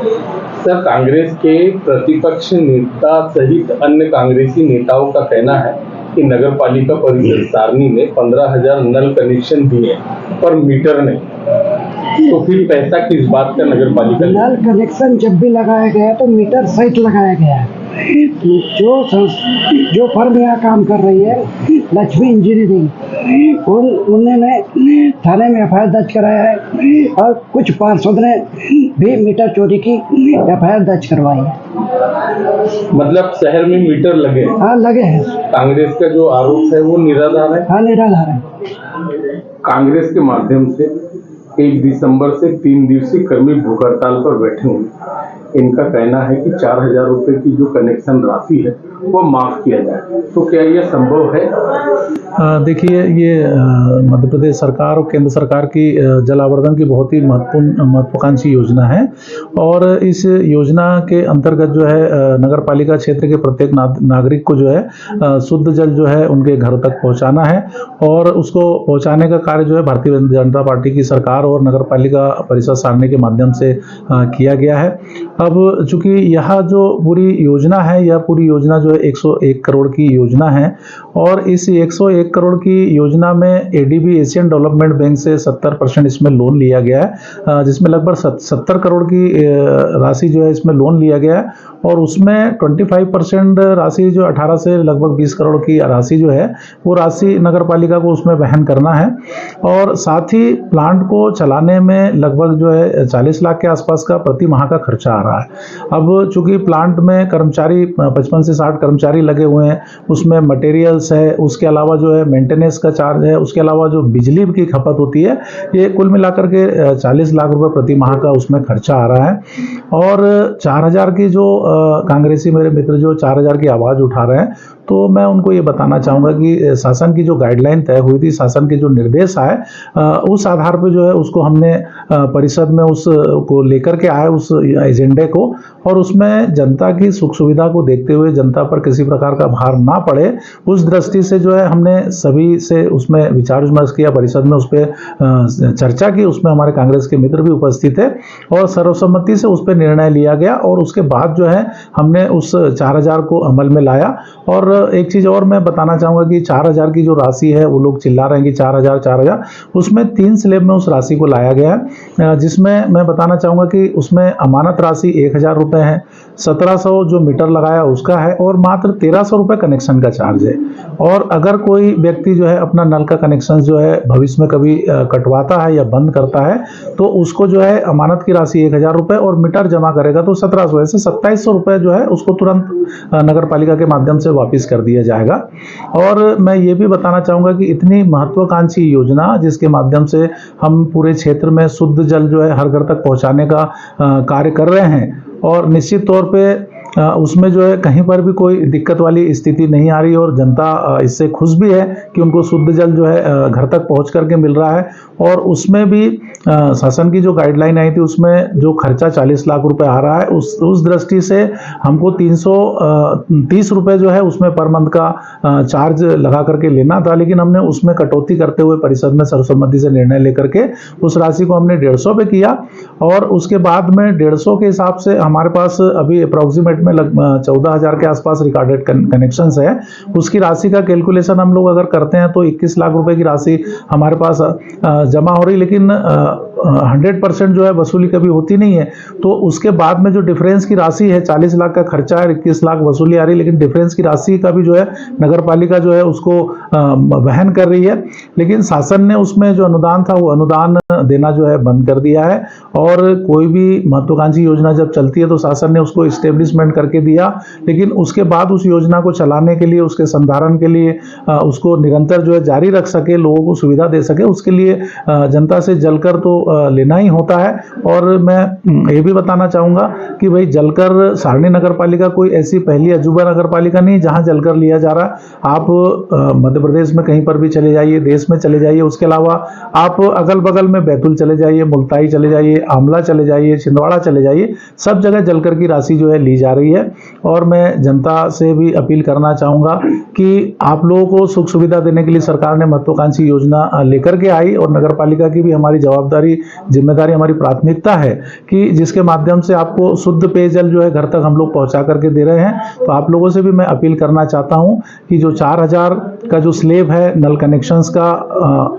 Sir, Congress के प्रतिपक्ष नेता सहित अन्य कांग्रेसी नेताओं का कहना है कि नगर पालिका परिषद सारनी ने 15,000 नल कनेक्शन दिए पर मीटर नहीं, तो फिर पैसा किस बात का नगर पालिका? नल कनेक्शन जब भी लगाया गया तो मीटर सहित लगाया गया है। जो फर्म यहाँ काम कर रही है लक्ष्मी इंजीनियरिंग, उन्होंने थाने में एफआईआर दर्ज कराया है और कुछ पार्षद ने भी मीटर चोरी की एफआईआर दर्ज करवाई है। मतलब शहर में मीटर लगे? हाँ, लगे हैं। कांग्रेस का जो आरोप है वो निराधार है? हाँ, निराधार है। कांग्रेस के माध्यम से 1 दिसंबर से 3 दिवसीय कर्मी भूख हड़ताल पर बैठे हुए। इनका कहना है कि 4,000 रुपए की जो कनेक्शन राशि है वो माफ किया जाए, तो क्या यह संभव है? देखिए, ये मध्य प्रदेश सरकार और केंद्र सरकार की जल आवर्धन की बहुत ही महत्वाकांक्षी योजना है और इस योजना के अंतर्गत जो है नगर पालिका क्षेत्र के प्रत्येक नागरिक को जो है शुद्ध जल जो है उनके घर तक पहुंचाना है और उसको पहुंचाने का कार्य जो है भारतीय जनता पार्टी की सरकार और नगर पालिका परिषद सारनी के माध्यम से किया गया है। अब चूंकि यह जो पूरी योजना है, यह पूरी योजना जो है 101 करोड़ की योजना है और इस 101 करोड़ की योजना में एडीबी एशियन डेवलपमेंट बैंक से 70% इसमें लोन लिया गया है, जिसमें लगभग 70 करोड़ की राशि जो है इसमें लोन लिया गया है और उसमें 25% राशि जो 18 से लगभग 20 करोड़ की राशि जो है वो राशि नगर पालिका को उसमें वहन करना है और साथ ही प्लांट को चलाने में लगभग जो है 40 लाख के आसपास का प्रति माह का खर्चा आ रहा है। अब चूंकि प्लांट में कर्मचारी 55 से 60 कर्मचारी लगे हुए हैं, उसमें मटेरियल्स है, उसके अलावा जो है मेंटेनेंस का चार्ज है, उसके अलावा जो बिजली की खपत होती है, ये कुल मिलाकर के 40 लाख रुपए प्रति माह का उसमें खर्चा आ रहा है। और 4,000 की जो कांग्रेसी मेरे मित्र जो 4,000 की आवाज़ उठा रहे हैं, तो मैं उनको ये बताना चाहूँगा कि शासन की जो गाइडलाइन तय हुई थी, शासन के जो निर्देश आए, उस आधार पर जो है उसको हमने परिषद में उसको लेकर के आए उस एजेंडे को और उसमें जनता की सुख सुविधा को देखते हुए जनता पर किसी प्रकार का भार ना पड़े, उस दृष्टि से जो है हमने सभी से उसमें विचार विमर्श किया, परिषद में उस पर चर्चा की, उसमें हमारे कांग्रेस के मित्र भी उपस्थित थे और सर्वसम्मति से उस पर निर्णय लिया गया और उसके बाद जो है हमने उस 4,000 को अमल में लाया। और एक चीज़ और मैं बताना चाहूँगा कि 4,000 की जो राशि है, वो लोग चिल्ला रहे हैं कि 4,000, उसमें 3 स्लैब में उस राशि को लाया गया है, जिसमें मैं बताना चाहूँगा कि उसमें अमानत राशि 1,000 रुपये है, 1700 जो मीटर लगाया उसका है और मात्र 1,300 रुपये कनेक्शन का चार्ज है। और अगर कोई व्यक्ति जो है अपना नल का कनेक्शन जो है भविष्य में कभी कटवाता है या बंद करता है तो उसको जो है अमानत की राशि 1,000 रुपये और मीटर जमा करेगा तो 1,700 से 2,700 रुपये जो है उसको तुरंत नगर पालिका के माध्यम से वापस कर दिया जाएगा। और मैं ये भी बताना चाहूँगा कि इतनी महत्वाकांक्षी योजना जिसके माध्यम से हम पूरे क्षेत्र में शुद्ध जल जो है हर घर तक पहुँचाने का कार्य कर रहे हैं और निश्चित तौर पे उसमें जो है कहीं पर भी कोई दिक्कत वाली स्थिति नहीं आ रही और जनता इससे खुश भी है कि उनको शुद्ध जल जो है घर तक पहुंच करके मिल रहा है। और उसमें भी शासन की जो गाइडलाइन आई थी उसमें जो खर्चा 40 लाख रुपए आ रहा है, उस दृष्टि से हमको 330 रुपये जो है उसमें पर मंथ का चार्ज लगा करके लेना था, लेकिन हमने उसमें कटौती करते हुए परिषद में सर्वसम्मति से निर्णय लेकर के उस राशि को हमने 150 पे किया और उसके बाद में 150 के हिसाब से हमारे पास अभी अप्रोक्सीमेट में 14,000 के आसपास रिकॉर्डेड कनेक्शंस है। उसकी राशि का कैलकुलेशन हम लोग अगर करते हैं तो 21 लाख रुपए की राशि हमारे पास जमा हो रही, लेकिन 100% जो है वसूली कभी होती नहीं है। तो उसके बाद में जो डिफरेंस की राशि है, 40 लाख का खर्चा है, 21 लाख वसूली आ रही है, लेकिन डिफरेंस की राशि का भी जो है नगर पालिका जो है उसको वहन कर रही है। लेकिन शासन ने उसमें जो अनुदान था वो अनुदान देना जो है बंद कर दिया है और कोई भी महत्वाकांक्षी योजना जब चलती है तो शासन ने उसको इस्टेब्लिशमेंट करके दिया, लेकिन उसके बाद उस योजना को चलाने के लिए, उसके संधारण के लिए, उसको निरंतर जो है जारी रख सके, लोगों को सुविधा दे सके, उसके लिए जनता से जलकर तो लेना ही होता है। और मैं ये भी बताना चाहूँगा कि भाई जलकर सारनी नगर पालिका कोई ऐसी पहली अजूबा नगर पालिका नहीं जहाँ जलकर लिया जा रहा है। आप मध्य प्रदेश में कहीं पर भी चले जाइए, देश में चले जाइए, उसके अलावा आप अगल बगल में बैतूल चले जाइए, मुल्ताई चले जाइए, आमला चले जाइए, छिंदवाड़ा चले जाइए, सब जगह जलकर की राशि जो है ली जा रही है। और मैं जनता से भी अपील करना चाहूँगा कि आप लोगों को सुख सुविधा देने के लिए सरकार ने महत्वाकांक्षी योजना लेकर के आई और नगर पालिका की भी हमारी जवाबदारी जिम्मेदारी, हमारी प्राथमिकता है कि जिसके माध्यम से आपको शुद्ध पेयजल जो है घर तक हम लोग पहुंचा करके दे रहे हैं। तो आप लोगों से भी मैं अपील करना चाहता हूं कि जो 4000 का जो स्लेब है नल कनेक्शंस का,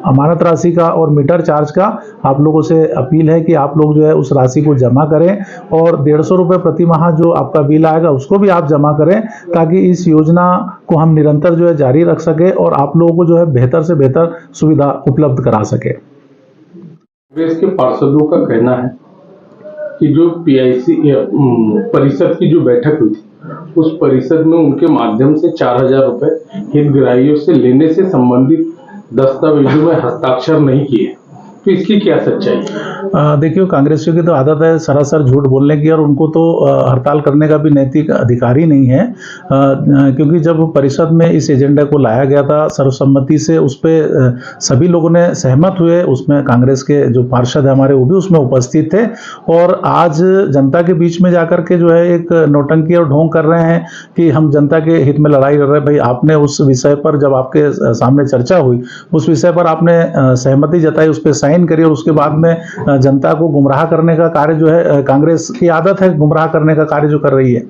अमानत राशि का और मीटर चार्ज का, आप लोगों से अपील है कि आप लोग जो है उस राशि को जमा करें और 150 रुपये प्रति माह जो आपका बिल आएगा उसको भी आप जमा करें, ताकि इस योजना को हम निरंतर जो है जारी रख सके और आप लोगों को जो है बेहतर से बेहतर सुविधा उपलब्ध करा सके। कांग्रेस के पार्षदों का कहना है कि जो पीआईसी परिषद की जो बैठक हुई थी उस परिषद में उनके माध्यम से 4000 रुपए हितग्राहियों से लेने से संबंधित दस्तावेजों में हस्ताक्षर नहीं किए, तो इसकी क्या सच्चाई है? देखिए, कांग्रेसियों की तो आदत है सरासर झूठ बोलने की, और उनको तो हड़ताल करने का भी नैतिक अधिकार ही नहीं है, क्योंकि जब परिषद में इस एजेंडा को लाया गया था सर्वसम्मति से, उस पर सभी लोगों ने सहमत हुए, उसमें कांग्रेस के जो पार्षद है हमारे वो भी उसमें उपस्थित थे। और आज जनता के बीच में जाकर के जो है एक नौटंकी और ढोंग कर रहे हैं कि हम जनता के हित में लड़ाई लड़ रहे हैं। भाई, आपने उस विषय पर जब आपके सामने चर्चा हुई, उस विषय पर आपने सहमति जताई, उस पर साइन करी, और उसके बाद में जनता को गुमराह करने का कार्य जो है, कांग्रेस की आदत है गुमराह करने का कार्य जो कर रही है।